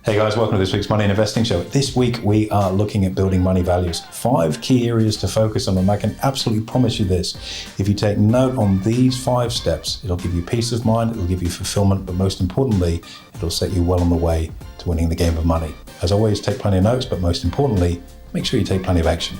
Hey guys, welcome to this week's Money and Investing Show. This week we are looking at building money values. 5 key areas to focus on, and I can absolutely promise you this. If you take note on these 5 steps, it'll give you peace of mind, it'll give you fulfillment, but most importantly, it'll set you well on the way to winning the game of money. As always, take plenty of notes, but most importantly, make sure you take plenty of action.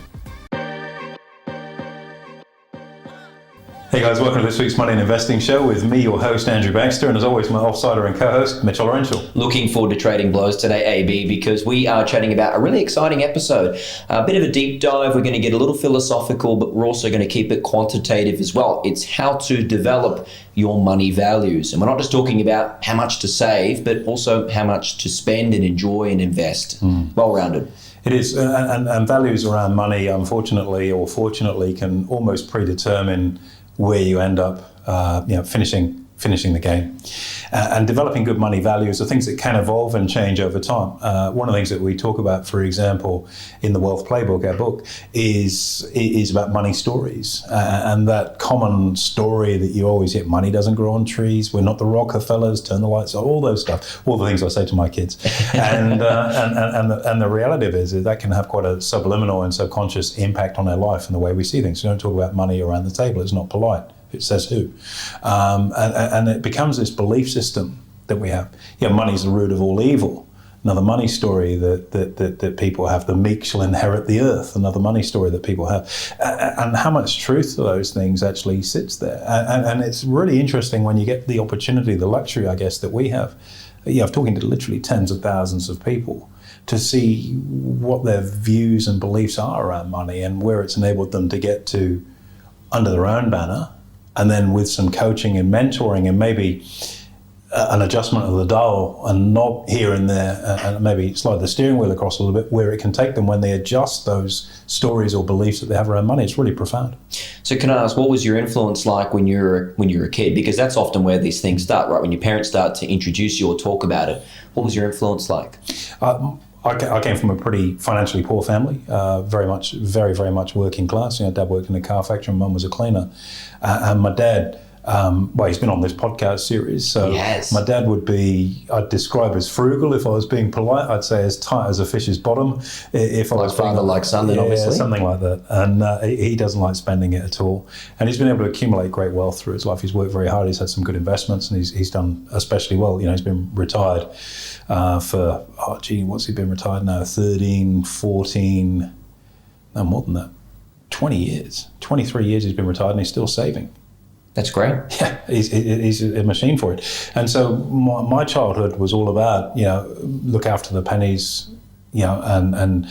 Hey guys, welcome to this week's Money and Investing Show with me, your host, Andrew Baxter, and as always, my offsider and co-host, Mitch Olarenshaw. Looking forward to trading blows today, AB, because we are chatting about a really exciting episode. A bit of a deep dive. We're going to get a little philosophical, but we're also going to keep it quantitative as well. It's how to develop your money values. And we're not just talking about how much to save, but also how much to spend and enjoy and invest. Well-rounded. It is, and values around money, unfortunately or fortunately, can almost predetermine where you end up, finishing the game. And developing good money values are things that can evolve and change over time. One of the things that we talk about, for example, in the Wealth Playbook, our book, is about money stories. And that common story that you always hear, money doesn't grow on trees, we're not the Rockefellers, turn the lights on, all those stuff, all the things I say to my kids. And the reality of it is that can have quite a subliminal and subconscious impact on our life and the way we see things. We don't talk about money around the table, it's not polite. It says who. And it becomes this belief system that we have. Money's the root of all evil. Another money story that people have. The meek shall inherit the earth. Another money story that people have. And how much truth to those things actually sits there. And it's really interesting when you get the opportunity, the luxury, I guess, that we have. I'm talking to literally tens of thousands of people to see what their views and beliefs are around money and where it's enabled them to get to under their own banner. And then with some coaching and mentoring and maybe an adjustment of the dial and knob here and there, and maybe slide the steering wheel across a little bit, where it can take them when they adjust those stories or beliefs that they have around money. It's really profound. So can I ask, what was your influence like when you were a kid? Because that's often where these things start, right? When your parents start to introduce you or talk about it. What was your influence like? I came from a pretty financially poor family, very very much working class. Dad worked in a car factory and Mum was a cleaner. And my dad, he's been on this podcast series, so yes. My dad would be, I'd describe as frugal if I was being polite. I'd say as tight as a fish's bottom. If I was father, like son, then obviously. Something like that. And he doesn't like spending it at all. And he's been able to accumulate great wealth through his life. He's worked very hard. He's had some good investments, and he's done especially well. He's been retired for, what's he been retired now? 13, 14, no more than that. 20 years, 23 years he's been retired and he's still saving. That's great. Yeah, he's a machine for it. And so my childhood was all about, look after the pennies, and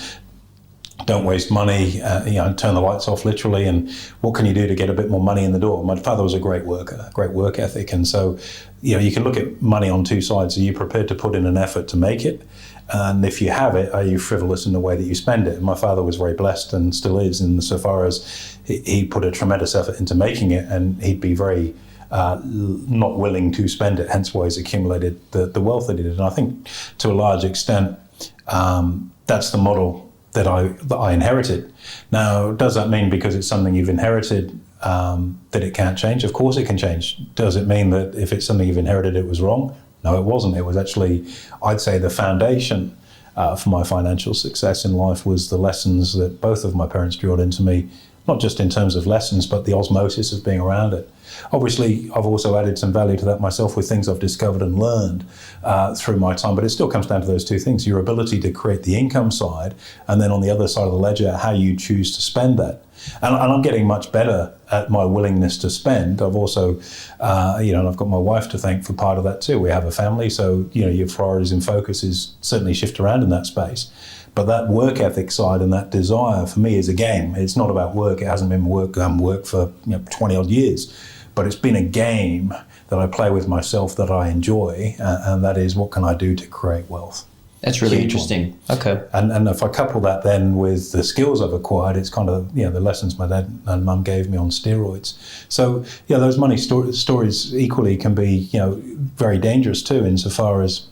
don't waste money, turn the lights off literally, and what can you do to get a bit more money in the door? My father was a great worker, great work ethic. And so, you can look at money on two sides. Are you prepared to put in an effort to make it? And if you have it, are you frivolous in the way that you spend it? And my father was very blessed and still is insofar as he put a tremendous effort into making it, and he'd be very not willing to spend it, hence why he's accumulated the wealth that he did. And I think to a large extent, that's the model that I inherited. Now, does that mean because it's something you've inherited that it can't change? Of course it can change. Does it mean that if it's something you've inherited it was wrong? No, it wasn't. It was actually, I'd say, the foundation for my financial success in life was the lessons that both of my parents drilled into me, not just in terms of lessons, but the osmosis of being around it. Obviously, I've also added some value to that myself with things I've discovered and learned through my time, but it still comes down to those two things, your ability to create the income side, and then on the other side of the ledger, how you choose to spend that. And I'm getting much better at my willingness to spend. I've also, and I've got my wife to thank for part of that too. We have a family, so, your priorities and focus is certainly shift around in that space. But that work ethic side and that desire for me is a game. It's not about work. It hasn't been work for 20 odd years, but it's been a game that I play with myself that I enjoy, and that is, what can I do to create wealth? That's really interesting. Okay. And if I couple that then with the skills I've acquired, it's kind of, the lessons my dad and mum gave me on steroids. So, those money stories equally can be, very dangerous too, insofar as,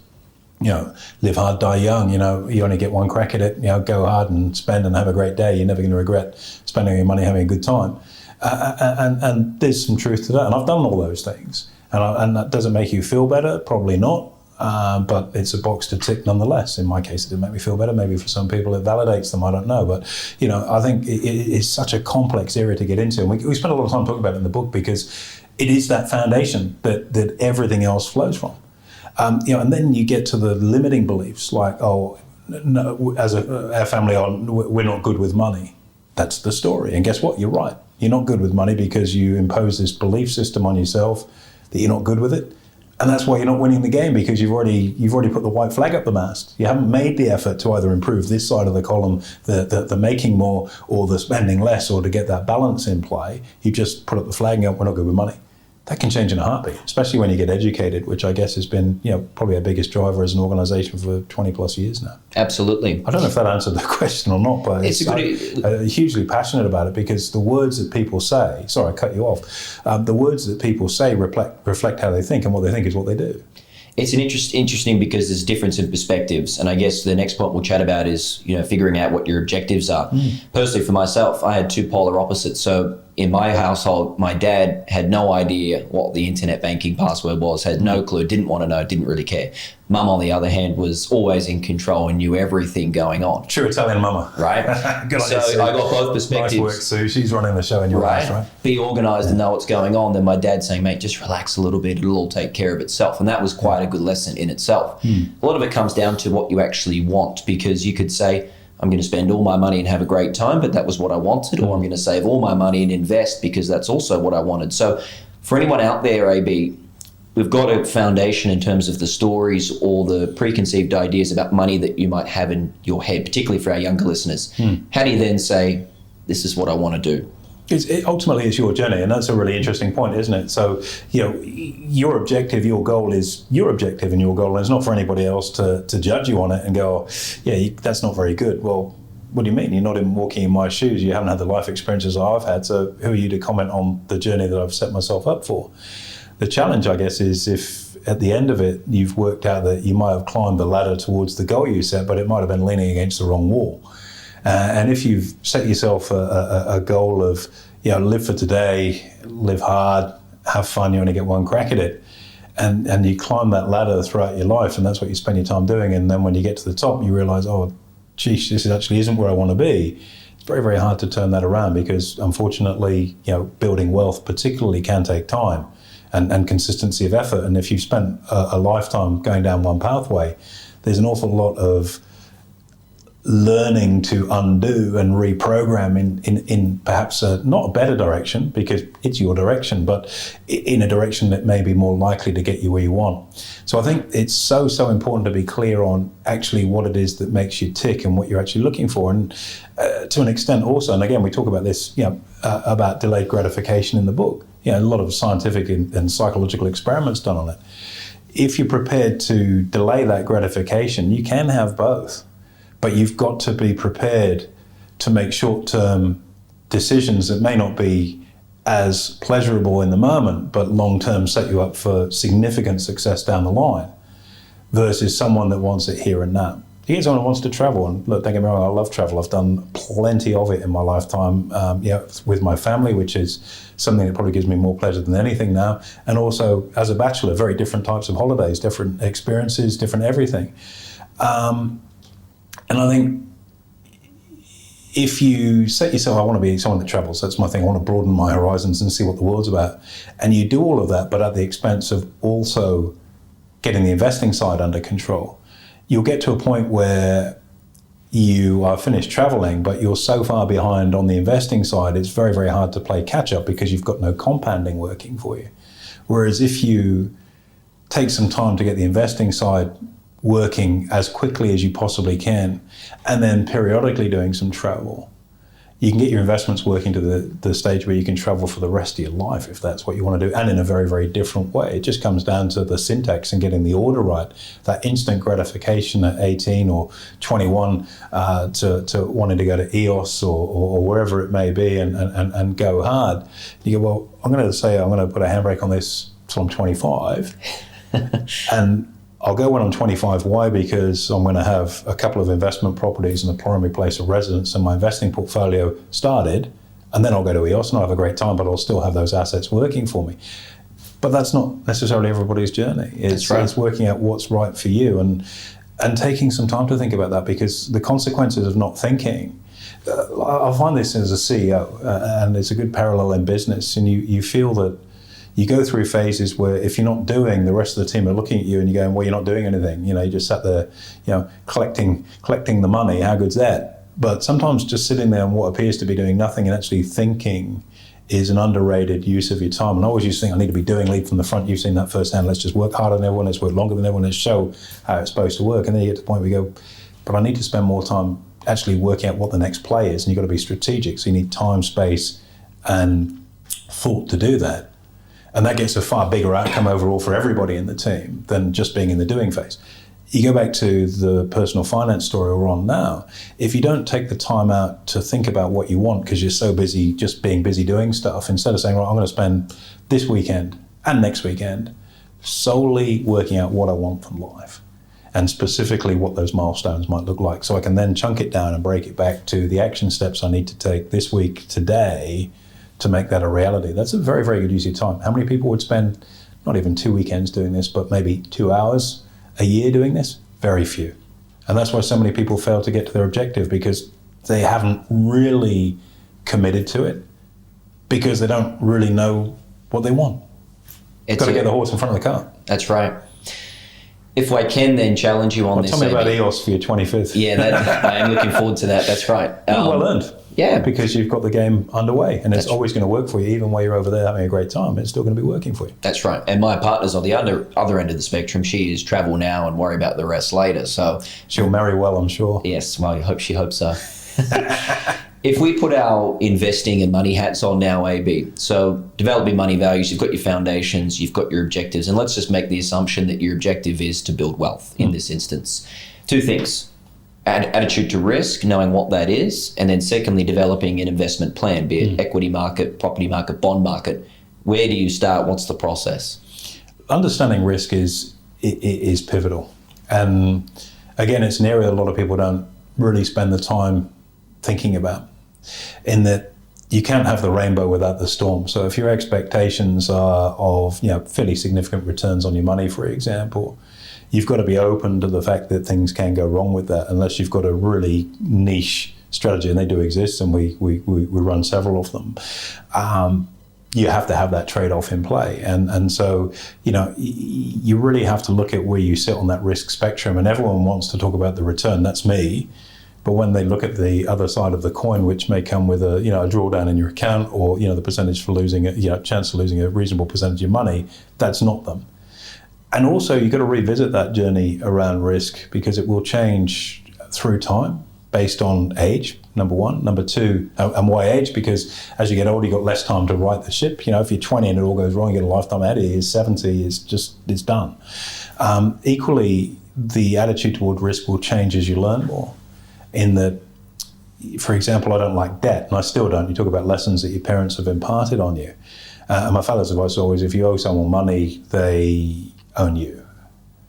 live hard, die young. You only get one crack at it. Go hard and spend and have a great day. You're never going to regret spending your money having a good time. And there's some truth to that. And I've done all those things. And that doesn't make you feel better? Probably not. but it's a box to tick nonetheless. In my case, it didn't make me feel better. Maybe for some people it validates them. I don't know. But, I think it's such a complex area to get into. And we spend a lot of time talking about it in the book because it is that foundation that everything else flows from. And then you get to the limiting beliefs like, oh, no, as our family, we're not good with money. That's the story. And guess what? You're right. You're not good with money because you impose this belief system on yourself that you're not good with it. And that's why you're not winning the game, because you've already put the white flag up the mast. You haven't made the effort to either improve this side of the column, the making more, or the spending less, or to get that balance in play. You just put up the flag and go, we're not good with money. That can change in a heartbeat, especially when you get educated, which I guess has been, probably our biggest driver as an organisation for 20 plus years now. Absolutely. I don't know if that answered the question or not, but I'm hugely passionate about it because the words that people say, sorry, I cut you off, the words that people say reflect how they think, and what they think is what they do. It's an interesting because there's a difference in perspectives, and I guess the next point we'll chat about is figuring out what your objectives are. Personally, for myself, I had two polar opposites. So in my household, my dad had no idea what the internet banking password was, had no clue, didn't want to know, didn't really care. Mum, on the other hand, was always in control and knew everything going on. True Italian mama. Right? Good so idea, Sue. I got both perspectives. Nice work, Sue. She's running the show in your house, right? Be organised and know what's going on. Then my dad saying, mate, just relax a little bit. It'll all take care of itself. And that was quite a good lesson in itself. A lot of it comes down to what you actually want, because you could say, I'm going to spend all my money and have a great time, but that was what I wanted, or I'm going to save all my money and invest because that's also what I wanted. So for anyone out there, AB, we've got a foundation in terms of the stories or the preconceived ideas about money that you might have in your head, particularly for our younger listeners. How do you then say, this is what I want to do? Ultimately, it's your journey, and that's a really interesting point, isn't it? So, your objective, your goal is your objective and your goal, and it's not for anybody else to judge you on it and go, that's not very good. Well, what do you mean? You're not even walking in my shoes. You haven't had the life experiences I've had, so who are you to comment on the journey that I've set myself up for? The challenge, I guess, is if at the end of it, you've worked out that you might have climbed the ladder towards the goal you set, but it might have been leaning against the wrong wall. And if you've set yourself a goal of, live for today, live hard, have fun, you only get one crack at it, and you climb that ladder throughout your life, and that's what you spend your time doing, and then when you get to the top, you realise, oh, geez, this actually isn't where I want to be. It's very, very hard to turn that around because, unfortunately, building wealth particularly can take time and consistency of effort. And if you've spent a lifetime going down one pathway, there's an awful lot of learning to undo and reprogram in perhaps not a better direction, because it's your direction, but in a direction that may be more likely to get you where you want. So I think it's so important to be clear on actually what it is that makes you tick and what you're actually looking for. And to an extent also, and again, we talk about this, about delayed gratification in the book. A lot of scientific and psychological experiments done on it. If you're prepared to delay that gratification, you can have both. But you've got to be prepared to make short-term decisions that may not be as pleasurable in the moment, but long-term set you up for significant success down the line, versus someone that wants it here and now. You get someone who wants to travel, and look, don't get me wrong, I love travel. I've done plenty of it in my lifetime, with my family, which is something that probably gives me more pleasure than anything now. And also, as a bachelor, very different types of holidays, different experiences, different everything. And I think if you set yourself, I want to be someone that travels, that's my thing, I want to broaden my horizons and see what the world's about. And you do all of that, but at the expense of also getting the investing side under control, you'll get to a point where you are finished traveling, but you're so far behind on the investing side, it's very, very hard to play catch up because you've got no compounding working for you. Whereas if you take some time to get the investing side working as quickly as you possibly can, and then periodically doing some travel, you can get your investments working to the stage where you can travel for the rest of your life if that's what you want to do, and in a very, very different way. It just comes down to the syntax and getting the order right. That instant gratification at 18 or 21 to wanting to go to EOS or wherever it may be and go hard. You go, well, I'm going to put a handbrake on this till I'm 25. And I'll go when I'm 25. Why? Because I'm going to have a couple of investment properties and a primary place of residence and my investing portfolio started, and then I'll go to EOS and I'll have a great time, but I'll still have those assets working for me. But that's not necessarily everybody's journey. That's right. It's working out what's right for you and taking some time to think about that, because the consequences of not thinking, I find this as a CEO, and it's a good parallel in business, and you feel that you go through phases where if you're not doing, the rest of the team are looking at you and you're going, well, you're not doing anything. You just sat there, collecting the money. How good's that? But sometimes just sitting there and what appears to be doing nothing and actually thinking is an underrated use of your time. And I always used to think I need to be doing, lead from the front. You've seen that firsthand. Let's just work harder than everyone. Let's work longer than everyone. Let's show how it's supposed to work. And then you get to the point where you go, but I need to spend more time actually working out what the next play is. And you've got to be strategic. So you need time, space, and thought to do that. And that gets a far bigger outcome overall for everybody in the team than just being in the doing phase. You go back to the personal finance story we're on now. If you don't take the time out to think about what you want because you're so busy just being busy doing stuff, instead of saying, well, I'm going to spend this weekend and next weekend solely working out what I want from life and specifically what those milestones might look like, so I can then chunk it down and break it back to the action steps I need to take this week, today, to make that a reality. That's a very, very good use of time. How many people would spend not even 2 weekends doing this, but maybe 2 hours a year doing this? Very few. And that's why so many people fail to get to their objective, because they haven't really committed to it, because they don't really know what they want. It's got to get the horse in front of the cart. That's right. If I can then challenge you on this. Tell me about EOS for your 25th. Yeah, I am looking forward to that. That's right. Well earned. Yeah. Because you've got the game underway, and it's always going to work for you. Even while you're over there having a great time, it's still going to be working for you. That's right. And my partner's on the other end of the spectrum. She is travel now and worry about the rest later. So she'll marry well, I'm sure. Yes, well, I hope she hopes so. If we put our investing and money hats on now, AB, so developing money values, you've got your foundations, you've got your objectives, and let's just make the assumption that your objective is to build wealth in this instance. Two things. Attitude to risk, knowing what that is, and then secondly, developing an investment plan, be it equity market, property market, bond market. Where do you start? What's the process? Understanding risk is pivotal. And again, it's an area a lot of people don't really spend the time thinking about, in that you can't have the rainbow without the storm. So if your expectations are of fairly significant returns on your money, for example, you've got to be open to the fact that things can go wrong with that, unless you've got a really niche strategy, and they do exist, and we run several of them. You have to have that trade-off in play. And so, you really have to look at where you sit on that risk spectrum, and everyone wants to talk about the return. That's me. But when they look at the other side of the coin, which may come with a drawdown in your account, or the percentage for losing chance of losing a reasonable percentage of money, that's not them. And also, you've got to revisit that journey around risk, because it will change through time based on age, number one. Number two, and why age? Because as you get older, you've got less time to right the ship. If you're 20 and it all goes wrong, you get a lifetime ahead of you. 70 is it's done. Equally, the attitude toward risk will change as you learn more. In that, for example, I don't like debt, and I still don't. You talk about lessons that your parents have imparted on you. And my father's advice is always, if you owe someone money, they own you.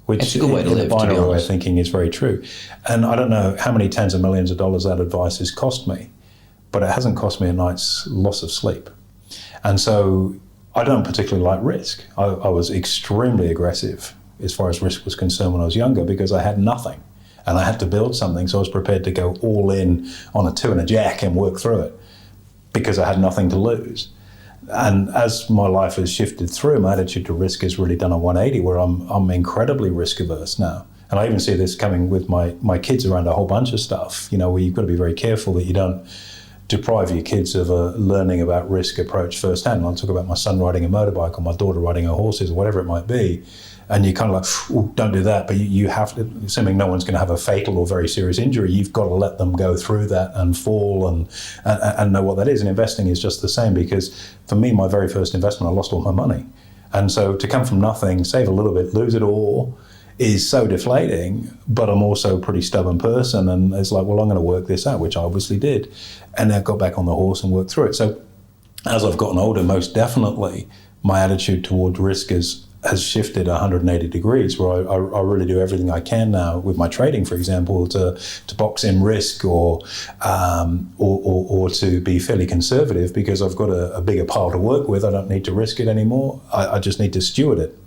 Which, it's a good way to live, in the binary way of thinking, is very true. And I don't know how many tens of millions of dollars that advice has cost me, but it hasn't cost me a night's loss of sleep. And so I don't particularly like risk. I was extremely aggressive as far as risk was concerned when I was younger, because I had nothing. And I had to build something, so I was prepared to go all in on a 2 and a jack and work through it, because I had nothing to lose. And as my life has shifted through, my attitude to risk has really done a 180, where I'm incredibly risk averse now. And I even see this coming with my kids around a whole bunch of stuff, where you've got to be very careful that you don't deprive your kids of a learning about risk approach firsthand. I'll talk about my son riding a motorbike or my daughter riding her horses or whatever it might be. And you're kind of like, don't do that. But you have to, assuming no one's going to have a fatal or very serious injury, you've got to let them go through that and fall and know what that is. And investing is just the same, because for me, my very first investment, I lost all my money. And so to come from nothing, save a little bit, lose it all, is so deflating. But I'm also a pretty stubborn person, and it's like, well, I'm going to work this out, which I obviously did. And I got back on the horse and worked through it. So as I've gotten older, most definitely, my attitude toward risk has has shifted 180 degrees, where I really do everything I can now with my trading, for example, to box in risk or to be fairly conservative, because I've got a bigger pile to work with. I don't need to risk it anymore. I just need to steward it.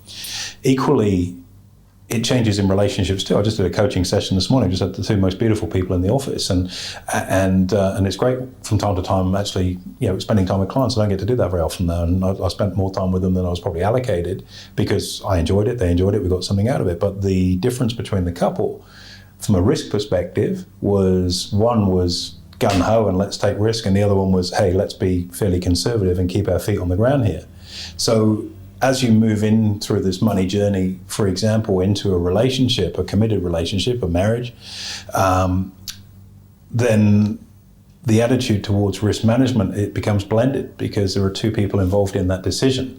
Equally, it changes in relationships too. I just did a coaching session this morning. Just had the two most beautiful people in the office, and it's great from time to time. Actually, spending time with clients. I don't get to do that very often now, and I spent more time with them than I was probably allocated, because I enjoyed it. They enjoyed it. We got something out of it. But the difference between the couple, from a risk perspective, was one was gung ho and let's take risk, and the other one was, hey, let's be fairly conservative and keep our feet on the ground here. So as you move in through this money journey, for example, into a relationship, a committed relationship, a marriage, then the attitude towards risk management, it becomes blended, because there are two people involved in that decision.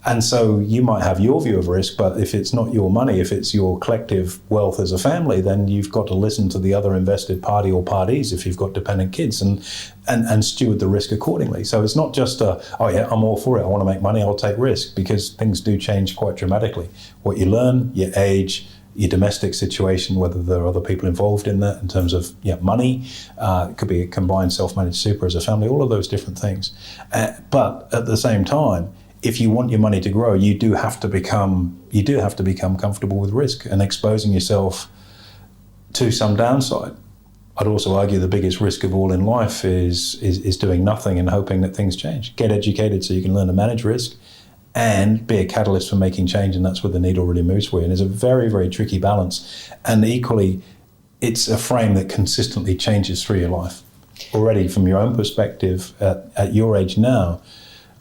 And so you might have your view of risk, but if it's not your money, if it's your collective wealth as a family, then you've got to listen to the other invested party or parties if you've got dependent kids, and steward the risk accordingly. So it's not just I'm all for it, I want to make money, I'll take risk, because things do change quite dramatically. What you learn, your age, your domestic situation, whether there are other people involved in that in terms of money, it could be a combined self-managed super as a family, all of those different things. But at the same time, if you want your money to grow, you do have to become comfortable with risk and exposing yourself to some downside. I'd also argue the biggest risk of all in life is doing nothing and hoping that things change. Get educated so you can learn to manage risk and be a catalyst for making change, and that's where the needle really moves for you. And it's a very, very tricky balance. And equally, it's a frame that consistently changes through your life. Already from your own perspective, at your age now,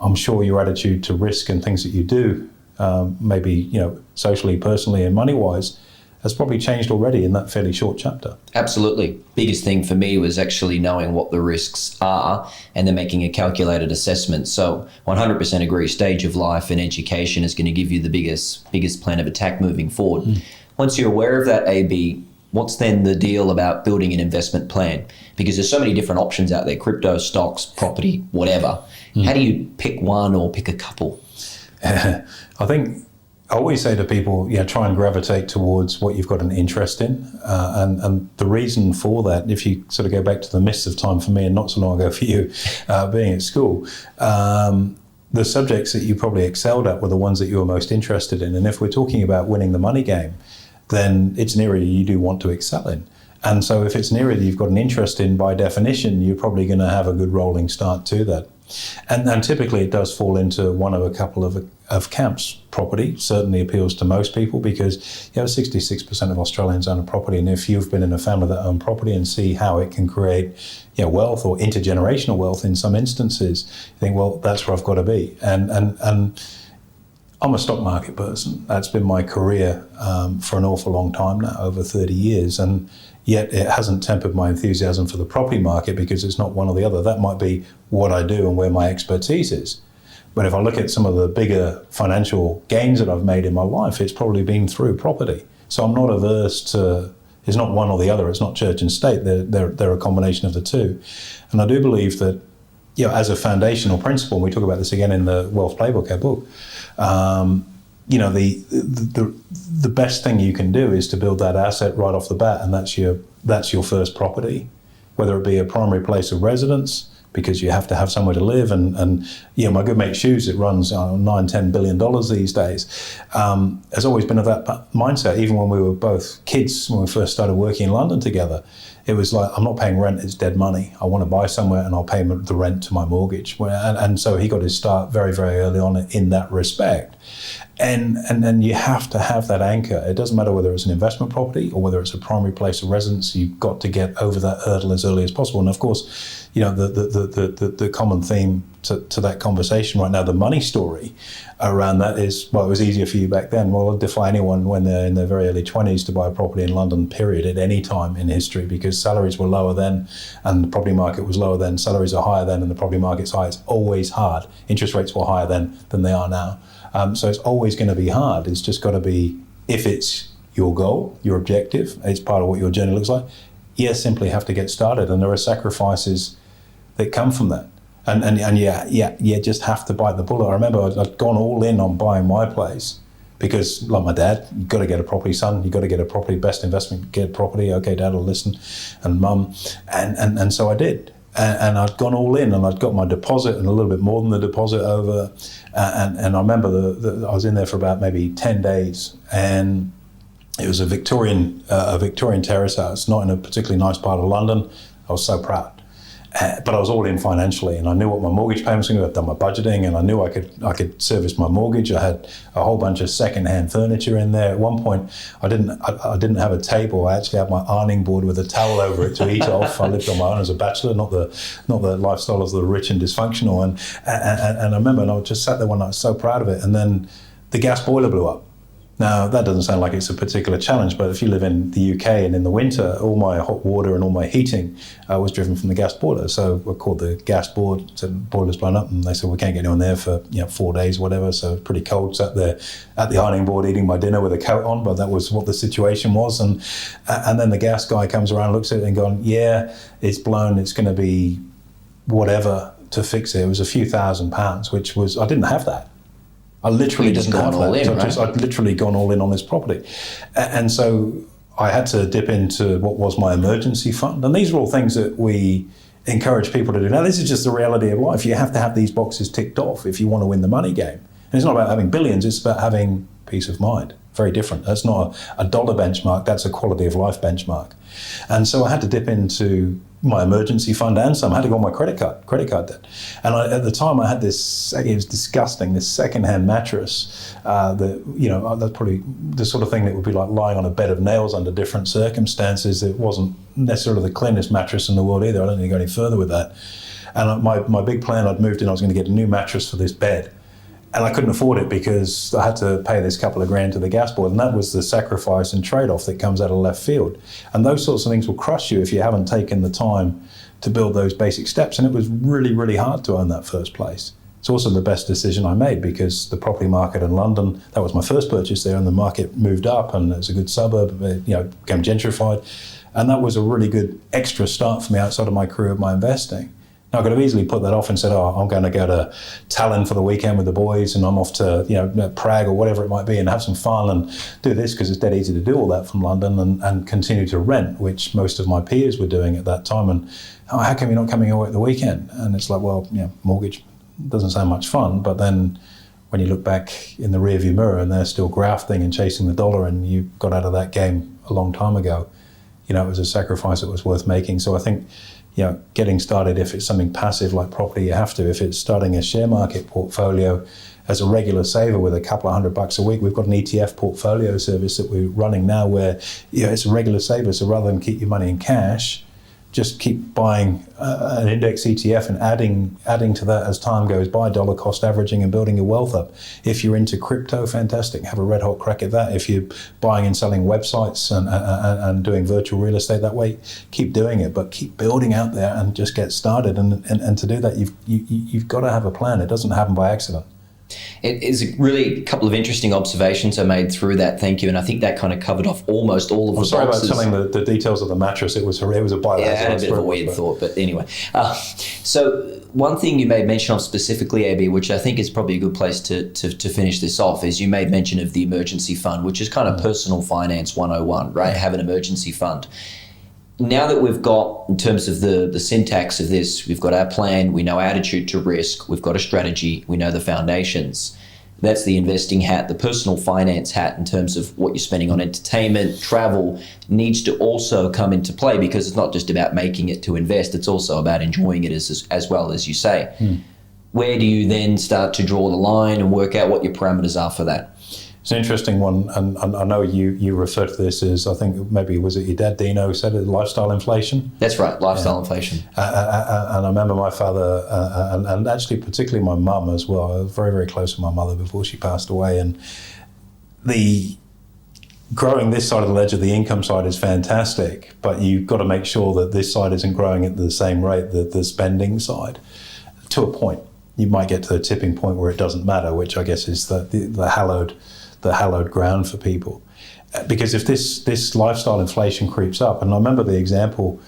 I'm sure your attitude to risk and things that you do, maybe socially, personally, and money-wise, has probably changed already in that fairly short chapter. Absolutely. Biggest thing for me was actually knowing what the risks are and then making a calculated assessment. So 100% agree, stage of life and education is going to give you the biggest plan of attack moving forward. Once you're aware of that, AB, what's then the deal about building an investment plan? Because there's so many different options out there, crypto, stocks, property, whatever. How do you pick one or pick a couple? I think I always say to people, try and gravitate towards what you've got an interest in. And the reason for that, if you sort of go back to the mists of time for me and not so long ago for you, being at school, the subjects that you probably excelled at were the ones that you were most interested in. And if we're talking about winning the money game, then it's an area you do want to excel in. And so if it's an area that you've got an interest in, by definition, you're probably going to have a good rolling start to that. And typically it does fall into one of a couple of camps. Property certainly appeals to most people, because 66% of Australians own a property. And if you've been in a family that own property and see how it can create wealth or intergenerational wealth in some instances, you think, well, that's where I've got to be. And I'm a stock market person. That's been my career for an awful long time now, over 30 years. And yet it hasn't tempered my enthusiasm for the property market, because it's not one or the other. That might be what I do and where my expertise is. But if I look at some of the bigger financial gains that I've made in my life, it's probably been through property. So I'm not averse to, it's not one or the other. It's not church and state. They're a combination of the two. And I do believe that, as a foundational principle, and we talk about this again in the Wealth Playbook, our book, the best thing you can do is to build that asset right off the bat, and that's your first property, whether it be a primary place of residence, because you have to have somewhere to live. And my good mate Shoes, it runs $9-10 billion these days, has always been of that mindset. Even when we were both kids, when we first started working in London together, it was like, I'm not paying rent, it's dead money. I want to buy somewhere and I'll pay the rent to my mortgage. And so he got his start very, very early on in that respect. And then you have to have that anchor. It doesn't matter whether it's an investment property or whether it's a primary place of residence. You've got to get over that hurdle as early as possible. And of course, the common theme to that conversation right now, the money story around that is, well, it was easier for you back then. Well, I'll defy anyone when they're in their very early 20s to buy a property in London, period, at any time in history, because salaries were lower then and the property market was lower then. Salaries are higher then and the property market's high. It's always hard. Interest rates were higher then than they are now. So it's always going to be hard. It's just got to be, if it's your goal, your objective, it's part of what your journey looks like, you simply have to get started. And there are sacrifices that come from that. And you just have to bite the bullet. I remember I'd gone all in on buying my place, because like my dad, you've got to get a property, son. You've got to get a property. Best investment, get property. Okay, Dad will listen, and Mum, and so I did. And I'd gone all in, and I'd got my deposit and a little bit more than the deposit over. And I remember I was in there for about maybe 10 days, and it was a Victorian terrace house, not in a particularly nice part of London. I was so proud. But I was all in financially, and I knew what my mortgage payments were going to be. I'd done my budgeting, and I knew I could service my mortgage. I had a whole bunch of second-hand furniture in there. At one point, I didn't have a table. I actually had my ironing board with a towel over it to eat off. I lived on my own as a bachelor, not the lifestyle of the rich and dysfunctional. And I remember, and I just sat there one night, I was so proud of it. And then the gas boiler blew up. Now, that doesn't sound like it's a particular challenge, but if you live in the UK and in the winter, all my hot water and all my heating was driven from the gas boiler. So I called the gas board, said the boiler's blown up, and they said, we can't get anyone there for 4 days, whatever. So pretty cold, sat there at the ironing board eating my dinner with a coat on, but that was what the situation was. And then the gas guy comes around, looks at it and going, yeah, it's blown, it's going to be whatever to fix it. It was a few £1,000s, which was, I didn't have that. I literally didn't have that. I'd literally gone all in on this property. And so I had to dip into what was my emergency fund. And these are all things that we encourage people to do. Now, this is just the reality of life. You have to have these boxes ticked off if you want to win the money game. And it's not about having billions, it's about having peace of mind. Very different. That's not a dollar benchmark, that's a quality of life benchmark. And so I had to dip into my emergency fund and some. I had to go on my credit card debt. And at the time I had this, it was disgusting, this secondhand mattress that's probably the sort of thing that would be like lying on a bed of nails under different circumstances. It wasn't necessarily the cleanest mattress in the world either. I don't need to go any further with that. And my big plan, I'd moved in, I was going to get a new mattress for this bed. And I couldn't afford it because I had to pay this couple of grand to the gas board, and that was the sacrifice and trade-off that comes out of left field. And those sorts of things will crush you if you haven't taken the time to build those basic steps. And it was really, really hard to own that first place. It's also the best decision I made because the property market in London, that was my first purchase there, and the market moved up, and it was a good suburb, became gentrified. And that was a really good extra start for me outside of my career of my investing. Now, I could have easily put that off and said, I'm going to go to Tallinn for the weekend with the boys, and I'm off to Prague or whatever it might be, and have some fun and do this because it's dead easy to do all that from London and continue to rent, which most of my peers were doing at that time. And how come you're not coming away at the weekend? And it's like, well, mortgage doesn't sound much fun, but then when you look back in the rearview mirror and they're still grafting and chasing the dollar, and you got out of that game a long time ago, it was a sacrifice that was worth making. So I think, getting started, if it's something passive like property, you have to. If it's starting a share market portfolio as a regular saver with a couple of $100 a week, we've got an ETF portfolio service that we're running now where it's a regular saver. So rather than keep your money in cash, just keep buying an index ETF and adding to that as time goes by, dollar cost averaging and building your wealth up. If you're into crypto, fantastic, have a red hot crack at that. If you're buying and selling websites and doing virtual real estate that way, keep doing it, but keep building out there and just get started. And to do that, you've got to have a plan. It doesn't happen by accident. It is really a couple of interesting observations I made through that. Thank you. And I think that kind of covered off almost all of the boxes. I'm sorry about telling the details of the mattress. It was a bite. Yeah, I had a bit of a weird thought, but anyway. So one thing you made mention of specifically, AB, which I think is probably a good place to finish this off, is you made mention of the emergency fund, which is kind of personal finance 101, right? Have an emergency fund. Now that we've got, in terms of the syntax of this, we've got our plan, we know our attitude to risk, we've got a strategy, we know the foundations. That's the investing hat. The personal finance hat, in terms of what you're spending on entertainment, travel, needs to also come into play, because it's not just about making it to invest, it's also about enjoying it as well, as you say. Where do you then start to draw the line and work out what your parameters are for that? It's an interesting one, and I know you refer to this as, I think maybe, was it your dad, Dino, said it, lifestyle inflation? That's right, lifestyle inflation. And I remember my father, and actually particularly my mum as well, I was very, very close to my mother before she passed away, and the growing this side of the ledger, the income side, is fantastic, but you've got to make sure that this side isn't growing at the same rate that the spending side, to a point. You might get to the tipping point where it doesn't matter, which I guess is the hallowed ground for people. Because if this lifestyle inflation creeps up, and I remember the example,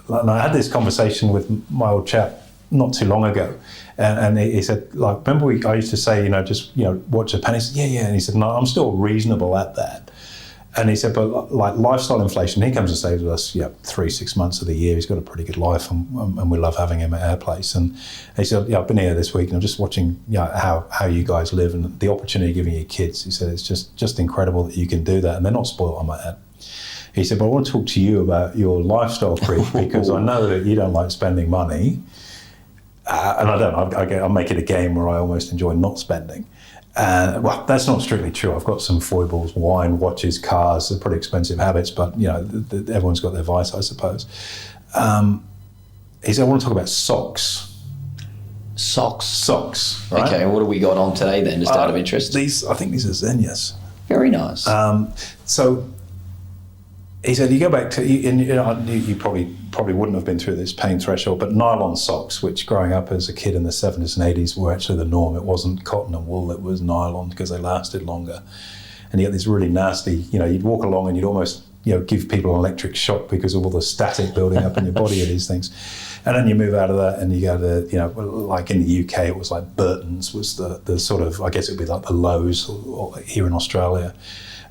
and I had this conversation with my old chap, not too long ago, and he said, like, remember I used to say, just watch a penny. He said, yeah, and he said, no, I'm still reasonable at that. And he said, but like lifestyle inflation, he comes and stays with us 3-6 months of the year. He's got a pretty good life, and we love having him at our place. And he said, I've been here this week and I'm just watching how you guys live and the opportunity giving your kids. He said, it's just incredible that you can do that, and they're not spoiled, I might add. He said, but I want to talk to you about your lifestyle creep, because I know that you don't like spending money. And I don't. I make it a game where I almost enjoy not spending. Well, that's not strictly true. I've got some foibles: wine, watches, cars. They're pretty expensive habits, but everyone's got their vice, I suppose. He said, I want to talk about socks. Socks. Right? Okay, what have we got on today then, just out of interest? I think these are Zenya's. Very nice. So he said, you go back to, you probably wouldn't have been through this pain threshold, but nylon socks, which growing up as a kid in the 70s and 80s were actually the norm. It wasn't cotton and wool, it was nylon, because they lasted longer. And you get this really nasty, you'd walk along and you'd almost, give people an electric shock because of all the static building up in your body of these things. And then you move out of that and you go to, like in the UK, it was like Burton's was the sort of, I guess it'd be like the Lowe's or here in Australia.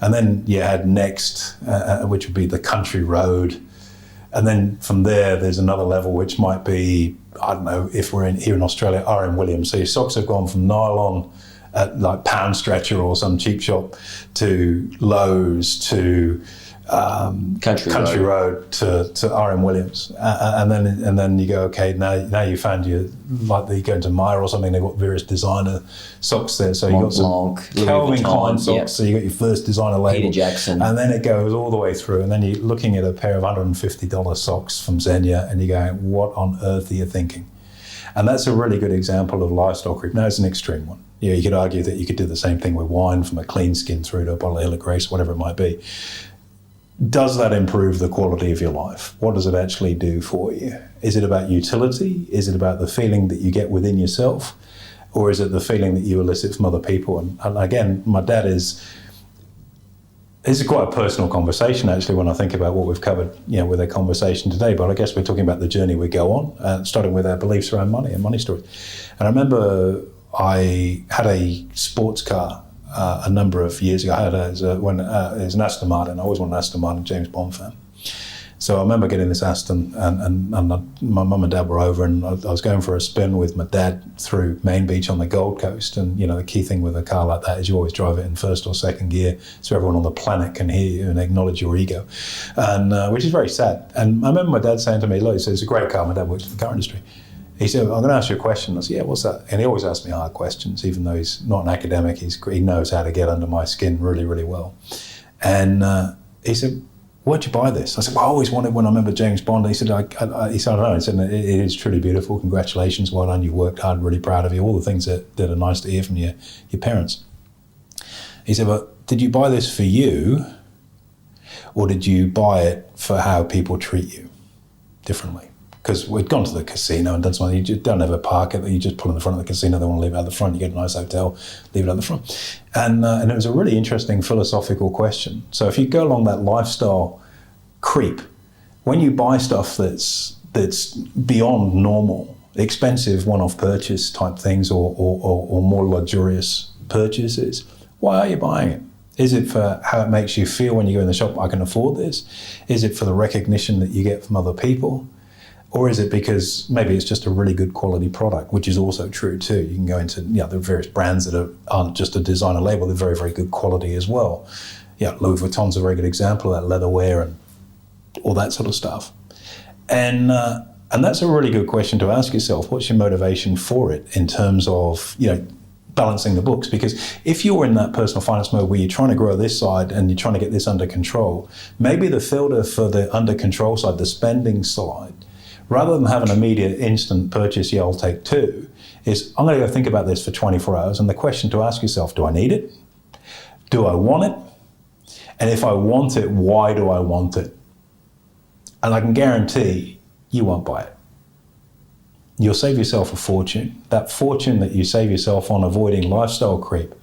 And then you had Next, which would be the Country Road. And then from there's another level, which might be, I don't know, if we're here in Australia, R.M. Williams. So your socks have gone from nylon at like Pound Stretcher or some cheap shop to Lowe's to Country Road to R.M. Williams. And then you go, okay, now you found you go into Myer or something, they've got various designer socks there. So you got some Calvin Klein socks, so you got your first designer label. Peter Jackson. And then it goes all the way through, and then you're looking at a pair of $150 socks from Xenia, and you're going, what on earth are you thinking? And that's a really good example of lifestyle creep. Now, it's an extreme one. You could argue that you could do the same thing with wine, from a clean skin through to a bottle of Hill of Grace, whatever it might be. Does that improve the quality of your life? What does it actually do for you? Is it about utility? Is it about the feeling that you get within yourself? Or is it the feeling that you elicit from other people? And again, my dad it's quite a personal conversation, actually, when I think about what we've covered, with our conversation today. But I guess we're talking about the journey we go on, starting with our beliefs around money and money stories. And I remember I had a sports car a number of years ago. I had it was an Aston Martin. I always wanted an Aston Martin, James Bond fan. So I remember getting this Aston, and my mum and dad were over, and I was going for a spin with my dad through Main Beach on the Gold Coast. And the key thing with a car like that is you always drive it in first or second gear, so everyone on the planet can hear you and acknowledge your ego, and which is very sad. And I remember my dad saying to me, look, he said, it's a great car. My dad works in the car industry. He said, I'm going to ask you a question. I said, yeah, what's that? And he always asks me hard questions, even though he's not an academic. He knows how to get under my skin really, really well. And he said, where'd you buy this? I said, well, I always wanted one. I remember James Bond. He said, I don't know. He said, it is truly beautiful. Congratulations. Well done. You worked hard. Really proud of you. All the things that are nice to hear from your parents. He said, but did you buy this for you, or did you buy it for how people treat you differently? Because we'd gone to the casino and done something. You just don't ever park it. You just pull in the front of the casino. They want to leave it out the front. You get a nice hotel, leave it out the front. And it was a really interesting philosophical question. So if you go along that lifestyle creep, when you buy stuff that's beyond normal, expensive one-off purchase type things or more luxurious purchases, why are you buying it? Is it for how it makes you feel when you go in the shop, I can afford this? Is it for the recognition that you get from other people? Or is it because maybe it's just a really good quality product, which is also true too. You can go into there are various brands that aren't just a designer label, they're very, very good quality as well. Louis Vuitton's a very good example of that, leatherware and all that sort of stuff. And that's a really good question to ask yourself. What's your motivation for it in terms of, balancing the books? Because if you're in that personal finance mode where you're trying to grow this side and you're trying to get this under control, maybe the filter for the under control side, the spending side, rather than have an immediate instant purchase, I'll take two, is I'm going to go think about this for 24 hours. And the question to ask yourself, do I need it? Do I want it? And if I want it, why do I want it? And I can guarantee you won't buy it. You'll save yourself a fortune. That fortune that you save yourself on avoiding lifestyle creep,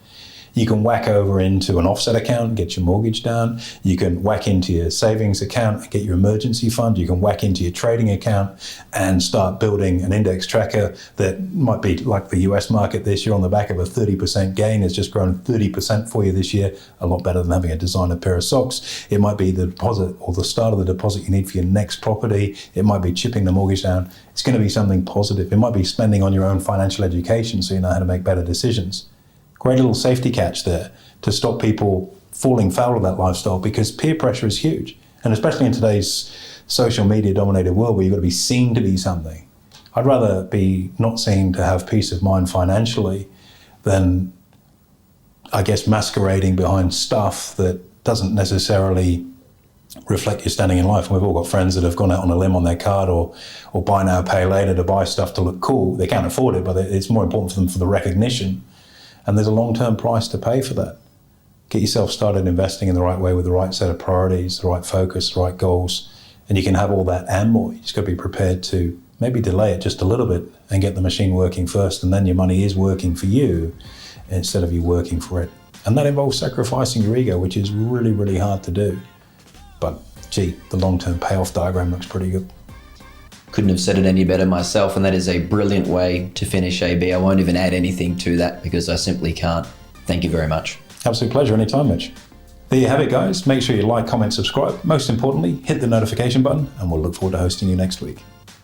You can whack over into an offset account and get your mortgage down. You can whack into your savings account and get your emergency fund. You can whack into your trading account and start building an index tracker that might be like the US market this year on the back of a 30% gain. It's just grown 30% for you this year, a lot better than having a designer pair of socks. It might be the deposit or the start of the deposit you need for your next property. It might be chipping the mortgage down. It's going to be something positive. It might be spending on your own financial education so you know how to make better decisions. Great little safety catch there to stop people falling foul of that lifestyle, because peer pressure is huge. And especially in today's social media dominated world where you've got to be seen to be something. I'd rather be not seen to have peace of mind financially than, I guess, masquerading behind stuff that doesn't necessarily reflect your standing in life. And we've all got friends that have gone out on a limb on their card or buy now, pay later to buy stuff to look cool. They can't afford it, but it's more important for them for the recognition. And there's a long-term price to pay for that. Get yourself started investing in the right way with the right set of priorities, the right focus, the right goals, and you can have all that and more. You just got to be prepared to maybe delay it just a little bit and get the machine working first, and then your money is working for you instead of you working for it. And that involves sacrificing your ego, which is really, really hard to do. But gee, the long-term payoff diagram looks pretty good. Couldn't have said it any better myself, and that is a brilliant way to finish, AB. I won't even add anything to that because I simply can't. Thank you very much. Absolute pleasure, anytime, Mitch. There you have it, guys. Make sure you like, comment, subscribe. Most importantly, hit the notification button, and we'll look forward to hosting you next week.